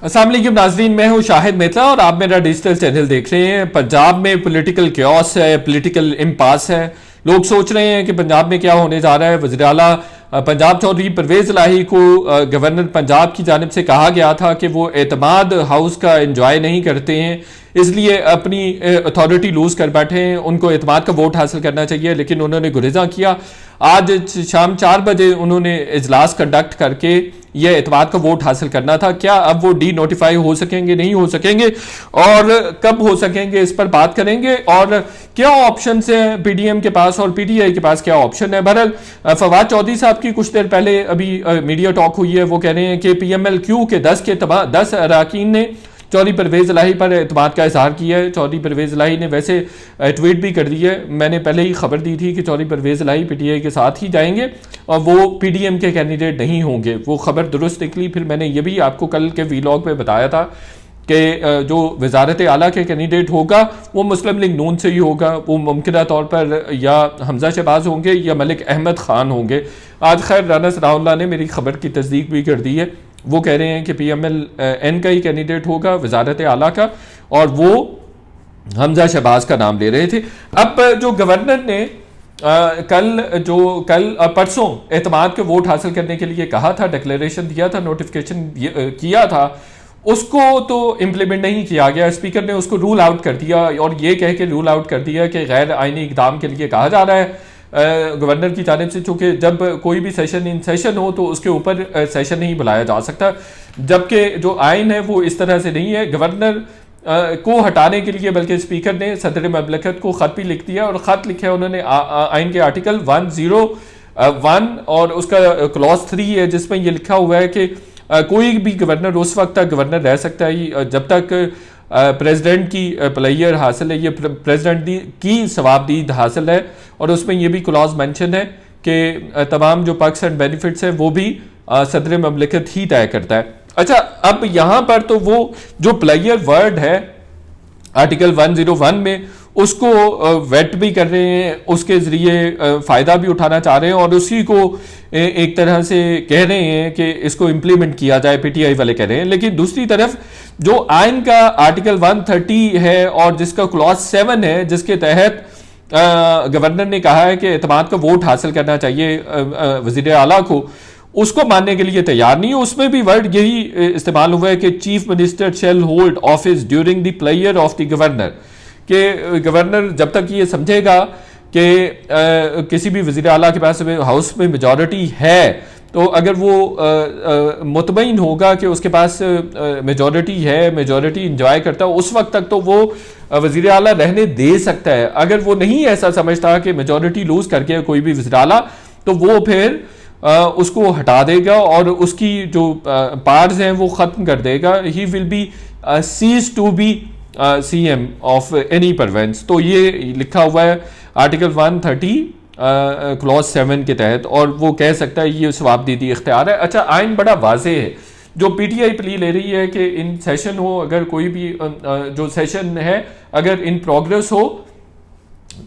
अस्सलाम वालेकुम नाजरीन, मैं हूं शाहिद मेहता और आप मेरा डिजिटल चैनल देख रहे हैं। पंजाब में पॉलिटिकल क्योस है, पॉलिटिकल इम्पास है। लोग सोच रहे हैं कि पंजाब में क्या होने जा रहा है। वज़ीर आला पंजाब चौधरी परवेज़ इलाही को गवर्नर पंजाब की जानिब से कहा गया था कि वो एतमाद हाउस का एंजॉय नहीं करते हैं, इसलिए अपनी अथॉरिटी लूज कर बैठे हैं। उनको एतमाद का वोट हासिल करना चाहिए, लेकिन उन्होंने गुरेजा किया। आज शाम 4 बजे उन्होंने इजलास कंडक्ट करके ये एतमाद का वोट हासिल करना था। क्या अब वो डी नोटिफाई हो सकेंगे, नहीं हो सकेंगे, और कब हो सकेंगे, इस पर बात करेंगे। और क्या ऑप्शन है पीडीएम के पास और पीटीआई के पास क्या ऑप्शन है। बहरहाल फवाद चौधरी साहब की कुछ देर पहले अभी मीडिया टॉक हुई है। वो कह रहे हैं कि पीएमएलक्यू के 10 अरकान ने चौधरी परवेज़ इलाही पर एतमाद का इजहार किया है। चौधरी परवेज़ इलाही ने वैसे ट्वीट भी कर दी है। मैंने पहले ही खबर दी थी कि चौधरी परवेज़ इलाही पीटीआई के साथ ही जाएंगे और वो पीडीएम के कैंडिडेट नहीं होंगे। वो खबर दुरुस्त निकली। फिर मैंने ये भी आपको कल के वीलॉग में बताया था कि जो वजारत आला के कैंडिडेट होगा वो मुस्लिम लीग नून से ही होगा। वो मुमकिन तौर पर या हमजा शहबाज होंगे या मलिक अहमद खान होंगे। आज खैर राना सनाउल्लाह ने मेरी खबर की तस्दीक भी कर दी है। वो कह रहे हैं कि पीएमएल-एन का ही कैंडिडेट होगा वजारत आला का, और वो हमजा शहबाज का नाम ले रहे थे। अब जो गवर्नर ने कल परसों एतमाद के वोट हासिल करने के लिए कहा था, डिक्लेरेशन दिया था, नोटिफिकेशन किया था, उसको तो इम्प्लीमेंट नहीं किया गया। स्पीकर ने उसको रूल आउट कर दिया और ये कह के रूल आउट कर दिया कि गैर आइनी इकदाम के लिए कहा जा रहा है गवर्नर की जानिब से। चूंकि जब कोई भी सेशन इन सेशन हो तो उसके ऊपर सेशन नहीं बुलाया जा सकता, जबकि जो आइन है वो इस तरह से नहीं है। गवर्नर को हटाने के लिए बल्कि स्पीकर ने सदर ममलकत को खत भी लिख दिया, और खत लिखा है उन्होंने आइन के आर्टिकल 101 और उसका क्लॉज 3 है, जिसमें ये लिखा हुआ है कि कोई भी गवर्नर उस वक्त तक गवर्नर रह सकता है जब तक प्रेसिडेंट की प्लेयर हासिल है, ये प्रेसिडेंट की सवाबदीद हासिल है। और उसमें ये भी क्लॉज मेंशन है कि तमाम जो पर्क्स एंड बेनिफिट्स हैं वो भी सदर ममलिकत ही तय करता है। अच्छा, अब यहाँ पर तो वो जो प्लेयर वर्ड है आर्टिकल 101 में, उसको वेट भी कर रहे हैं, उसके जरिए फ़ायदा भी उठाना चाह रहे हैं और उसी को एक तरह से कह रहे हैं कि इसको इम्प्लीमेंट किया जाए, पीटीआई वाले कह रहे हैं। लेकिन दूसरी तरफ जो आइन का आर्टिकल 130 है और जिसका क्लॉज 7 है, जिसके तहत गवर्नर ने कहा है कि एतमाद का वोट हासिल करना चाहिए वज़ीर आला को, उसको मानने के लिए तैयार नहीं है। उसमें भी वर्ड यही इस्तेमाल हुआ है कि chief minister shall hold office during the player of the governor, कि गवर्नर जब तक ये समझेगा कि किसी भी वज़ीर आला के पास हाउस में मेजॉरिटी है, तो अगर वो मुतमईन होगा कि उसके पास मेजॉरिटी है, मेजॉरिटी इंजॉय करता है, उस वक्त तक तो वो वज़ीर आला रहने दे सकता है। अगर वो नहीं ऐसा समझता कि मेजॉरिटी लूज करके कोई भी वज़ीर आला, तो वो फिर उसको हटा देगा और उसकी जो पावर्स हैं वो ख़त्म कर देगा। He will be cease to be CM of any province. तो ये लिखा हुआ है आर्टिकल 130 क्लॉज 7 के तहत, और वो कह सकता है ये सवाबदीदी इख्तियार है। अच्छा, आइन बड़ा वाजे है। जो पीटीआई प्ली ले रही है कि इन सेशन हो, अगर कोई भी जो सेशन है अगर इन प्रोग्रेस हो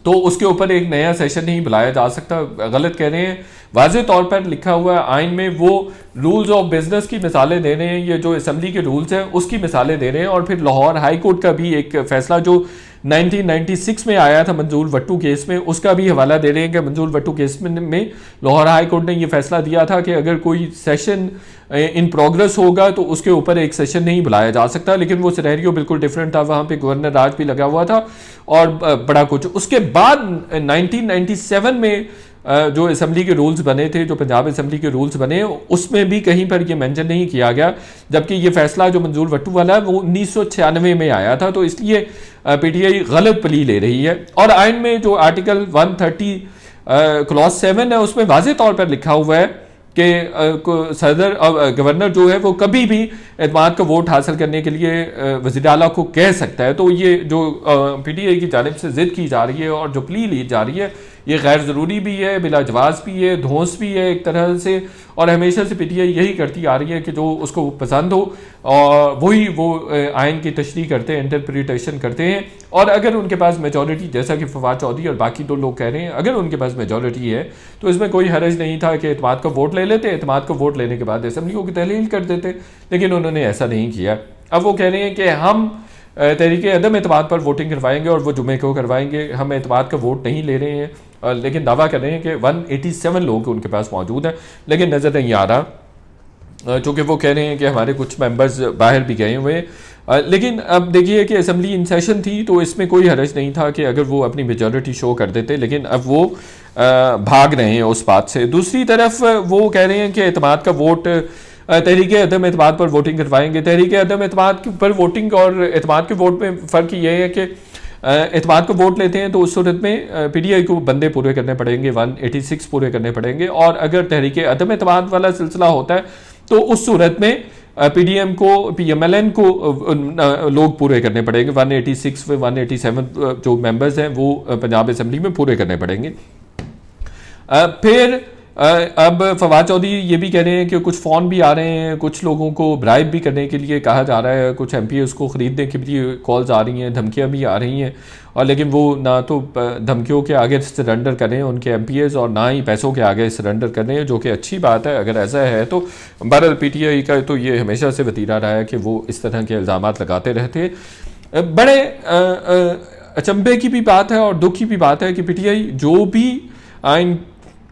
तो उसके ऊपर एक नया सेशन नहीं बुलाया जा सकता। गलत कह रहे हैं। वाज़े तौर पर लिखा हुआ है आइन में, वो रूल्स ऑफ बिजनेस की मिसालें दे रहे हैं, ये जो असेंबली के रूल्स हैं उसकी मिसालें दे रहे हैं। और फिर लाहौर हाई कोर्ट का भी एक फैसला जो 1996 में आया था मंजूर वट्टू केस में, उसका भी हवाला दे रहे हैं कि मंजूर वट्टू केस में लाहौर हाई कोर्ट ने यह फैसला दिया था कि अगर कोई सेशन इन प्रोग्रेस होगा तो उसके ऊपर एक सेशन नहीं बुलाया जा सकता। लेकिन वो सिनेरियो बिल्कुल डिफरेंट था, वहाँ पे गवर्नर राज भी लगा हुआ था और बड़ा कुछ। उसके बाद 1997 में जो असेंबली के रूल्स बने थे, जो पंजाब असेंबली के रूल्स बने, उसमें भी कहीं पर ये मेंशन नहीं किया गया, जबकि ये फैसला जो मंजूर वट्टू वाला है वो 1996 में आया था। तो इसलिए पीटीआई गलत प्ली ले रही है। और आइन में जो आर्टिकल 130 क्लॉज 7 है उसमें वाज़े तौर पर लिखा हुआ है कि सदर गवर्नर जो है वो कभी भी एतमाद का वोट हासिल करने के लिए वज़ीर आला को कह सकता है। तो ये जो पीटीआई की जानिब से जिद की जा रही है और जो प्ली ली जा रही है, ये गैर ज़रूरी भी है, बिलाजवाज़ भी है, धौंस भी है एक तरह से। और हमेशा से पीटीआई यही करती आ रही है कि जो उसको पसंद हो और वही वो आइन की तशरीह करते हैं, इंटरप्रिटेशन करते हैं। और अगर उनके पास मेजॉरिटी, जैसा कि फवाद चौधरी और बाकी दो लोग कह रहे हैं, अगर उनके पास मेजॉरिटी है तो इसमें कोई हरज नहीं था कि एतमाद का वोट ले लेते, एतमाद का वोट लेने के बाद असम्बलियों की तहलील कर देते, लेकिन उन्होंने ऐसा नहीं किया। अब वो कह रहे हैं कि हम तहरीक अदम एतमाद पर वोटिंग करवाएंगे और वो जुमे को करवाएंगे, हम एतमाद का वोट नहीं ले रहे हैं, लेकिन दावा कर रहे हैं कि 187 लोग उनके पास मौजूद हैं, लेकिन नज़र नहीं आ रहा, चूँकि वो कह रहे हैं कि हमारे कुछ मेंबर्स बाहर भी गए हुए हैं। लेकिन अब देखिए कि असम्बली इन सेशन थी तो इसमें कोई हरज नहीं था कि अगर वो अपनी मेजॉरिटी शो कर देते, लेकिन अब वो भाग रहे हैं उस बात से। दूसरी तरफ वो कह रहे हैं कि एतमाद का वोट, तहरीक अदम एतमाद पर वोटिंग करवाएंगे। तहरीक अदम एतमाद पर वोटिंग और एतमाद के वोट में फ़र्क ये है कि एतमाद को वोट लेते हैं तो उस सूरत में पीटीआई को बंदे पूरे करने पड़ेंगे, 186 पूरे करने पड़ेंगे। और अगर तहरीक अदम एतमाद वाला सिलसिला होता है तो उस सूरत में पीडीएम को, पीएमएलएन को लोग पूरे करने पड़ेंगे, 186 व 187 जो मेंबर्स हैं वो पंजाब असम्बली में पूरे करने पड़ेंगे। फिर अब फवाद चौधरी ये भी कह रहे हैं कि कुछ फ़ोन भी आ रहे हैं, कुछ लोगों को ब्राइब भी करने के लिए कहा जा रहा है, कुछ एमपीएस को ख़रीदने के लिए कॉल्स आ रही हैं, धमकियां भी आ रही हैं, और लेकिन वो ना तो धमकियों के आगे सरेंडर कर रहे हैं उनके एमपीएस और ना ही पैसों के आगे सरेंडर कर रहे हैं, जो कि अच्छी बात है अगर ऐसा है तो। बहरहाल पीटीआई का तो ये हमेशा से वतीरा रहा है कि वो इस तरह के इल्ज़ाम लगाते रहते। बड़े अचंभे की भी बात है और दुख की भी बात है कि पीटीआई जो भी आइन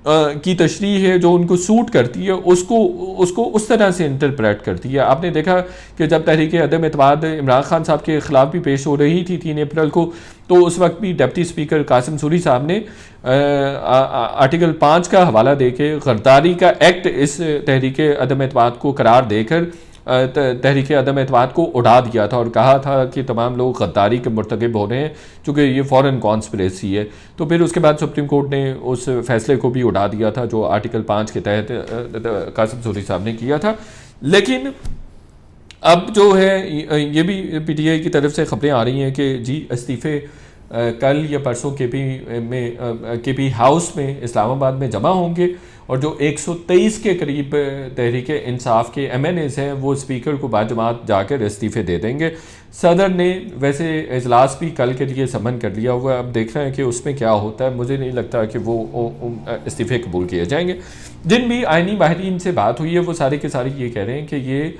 की तशरीह है जो उनको सूट करती है उसको उस तरह से इंटरप्रेट करती है। आपने देखा कि जब तहरीक अदम एतमाद इमरान खान साहब के ख़िलाफ़ भी पेश हो रही थी 3 अप्रैल को, तो उस वक्त भी डिप्टी स्पीकर कासिम सूरी साहब ने आर्टिकल 5 का हवाला देके गद्दारी का एक्ट इस तहरीक अदम एतमाद को करार देकर तहरीक अदम एतमाद को उड़ा दिया था और कहा था कि तमाम लोग गद्दारी के मुर्तकिब हो रहे हैं चूँकि ये फॉरेन कॉन्स्पिरेसी है। तो फिर उसके बाद सुप्रीम कोर्ट ने उस फैसले को भी उड़ा दिया था जो आर्टिकल 5 के तहत कासिम सूरी साहब ने किया था। लेकिन अब जो है ये भी पीटीआई की तरफ से खबरें आ रही हैं कि जी इस्तीफ़े कल या परसों केपी हाउस में इस्लामाबाद में जमा होंगे और जो 123 के करीब तहरीक इंसाफ के एमएनएस हैं वो स्पीकर को बाजमात जाकर इस्तीफ़े दे देंगे। सदर ने वैसे इजलास भी कल के लिए समन कर लिया हुआ है, अब देख रहे हैं कि उसमें क्या होता है। मुझे नहीं लगता कि वो इस्तीफ़े कबूल किए जाएंगे। जिन भी आइनी माहिरीन से बात हुई है वो सारे के सारे ये कह रहे हैं कि ये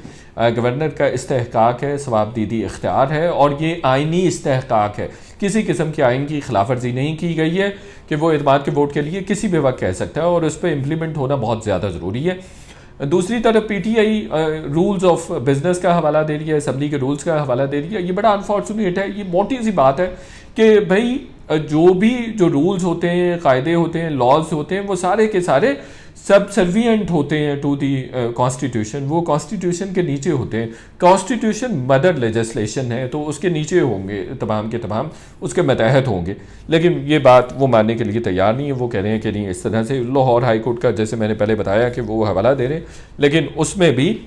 गवर्नर का इस्तेहकाक है, सवाबदीदी इख्तियार है और ये आइनी इस्तेहकाक है। किसी किस्म की आइन की खिलाफ वर्जी नहीं की गई है कि वो एतमाद के वोट के लिए किसी भी वक्त कह सकता है और उस पर इम्प्लीमेंट होना बहुत ज़्यादा ज़रूरी है। दूसरी तरफ पीटीआई रूल्स ऑफ बिजनेस का हवाला दे रही है, असम्बली के रूल्स का हवाला दे रही है। ये बड़ा अनफॉर्चुनेट है, ये मोटी सी बात है कि भाई जो रूल्स होते हैं, कायदे होते हैं, लॉज होते हैं, वो सारे के सारे सबसर्विएंट होते हैं टू दी कॉन्स्टिट्यूशन। वो कॉन्स्टिट्यूशन के नीचे होते हैं। कॉन्स्टिट्यूशन मदर लेजिस्लेशन है तो उसके नीचे होंगे तमाम के तमाम, उसके मतहत होंगे। लेकिन ये बात वो मानने के लिए तैयार नहीं है। वो कह रहे हैं कि नहीं, इस तरह से लाहौर हाई कोर्ट का जैसे मैंने पहले बताया कि वो हवाला दे रहे हैं, लेकिन उसमें भी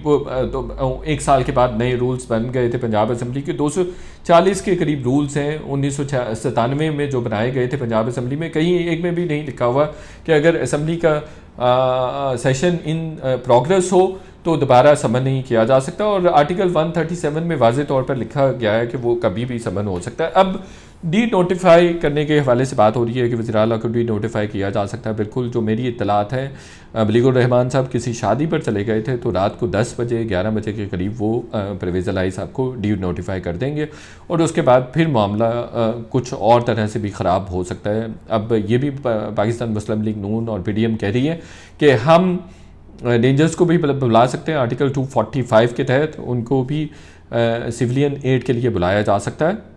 वो तो 1 साल के बाद नए रूल्स बन गए थे। पंजाब असम्बली के 240 के करीब रूल्स हैं 1997 में जो बनाए गए थे पंजाब असम्बली में। कहीं एक में भी नहीं लिखा हुआ कि अगर असम्बली का सेशन इन प्रोग्रेस हो तो दोबारा समन नहीं किया जा सकता। और आर्टिकल 137 में वाज़ेह तौर पर लिखा गया है कि वो कभी भी समन हो सकता है। अब डी नोटिफाई करने के हवाले से बात हो रही है कि वज़ीर आला को डी नोटिफाई किया जा सकता है। बिल्कुल, जो मेरी इत्तलात है, बलीगुर रहमान साहब किसी शादी पर चले गए थे तो रात को 10 बजे 11 बजे के करीब वो परवेज़ इलाही साहब को डी नोटिफाई कर देंगे और उसके बाद फिर मामला कुछ और तरह से भी ख़राब हो सकता है। अब ये भी पाकिस्तान मुस्लिम लीग नून और पीडीएम कह रही है कि हम रेंजर्स को भी बुला सकते हैं। आर्टिकल 245 के तहत उनको भी सिविलियन एड के लिए बुलाया जा सकता है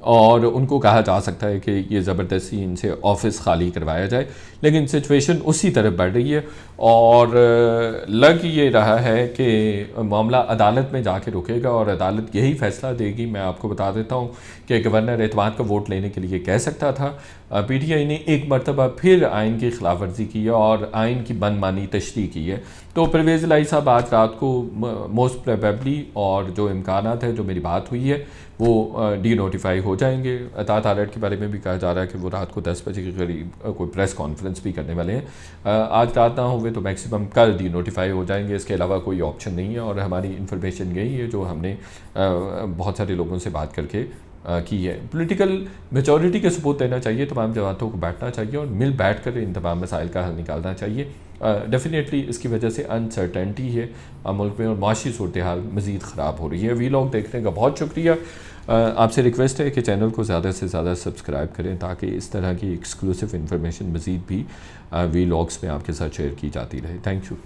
और उनको कहा जा सकता है कि ये ज़बरदस्ती इनसे ऑफिस खाली करवाया जाए। लेकिन सिचुएशन उसी तरफ बढ़ रही है और लग ये रहा है कि मामला अदालत में जाके रुकेगा और अदालत यही फैसला देगी। मैं आपको बता देता हूँ कि गवर्नर एतमाद का वोट लेने के लिए कह सकता था। पीटीआई ने एक मरतबा फिर आइन की खिलाफ वर्जी की है और आइन की मनमानी तशरीह की है। तो परवेज़ इलाही साहब आज रात को मोस्ट प्रोबेबली, और जो इम्कानात है, जो मेरी बात हुई है, वो डी नोटिफाई हो जाएंगे। अतात आलट के बारे में भी कहा जा रहा है कि वो रात को 10 बजे के करीब कोई प्रेस कॉन्फ्रेंस भी करने वाले हैं। आज रात ना हुए तो मैक्सिमम कल डी नोटिफाई हो जाएंगे। इसके अलावा कोई ऑप्शन नहीं है और हमारी इन्फॉर्मेशन यही है जो हमने बहुत सारे लोगों से बात करके की है। पॉलिटिकल मेजॉरिटी के सबूत देना चाहिए, तमाम जमातों को बैठना चाहिए और मिल बैठ कर इन तमाम मसाइल का हल निकालना चाहिए। डेफिनेटली इसकी वजह से अनसर्टेनिटी है मुल्क में और माशी सूरत हाल मज़ीद ख़राब हो रही है। वीलॉग देखने का बहुत शुक्रिया। आपसे रिक्वेस्ट है कि चैनल को ज़्यादा से ज़्यादा सब्सक्राइब करें ताकि इस तरह की एक्सक्लूसिव इन्फॉर्मेशन मज़ीद भी वीलॉग्स में आपके साथ शेयर की जाती रहे। Thank you.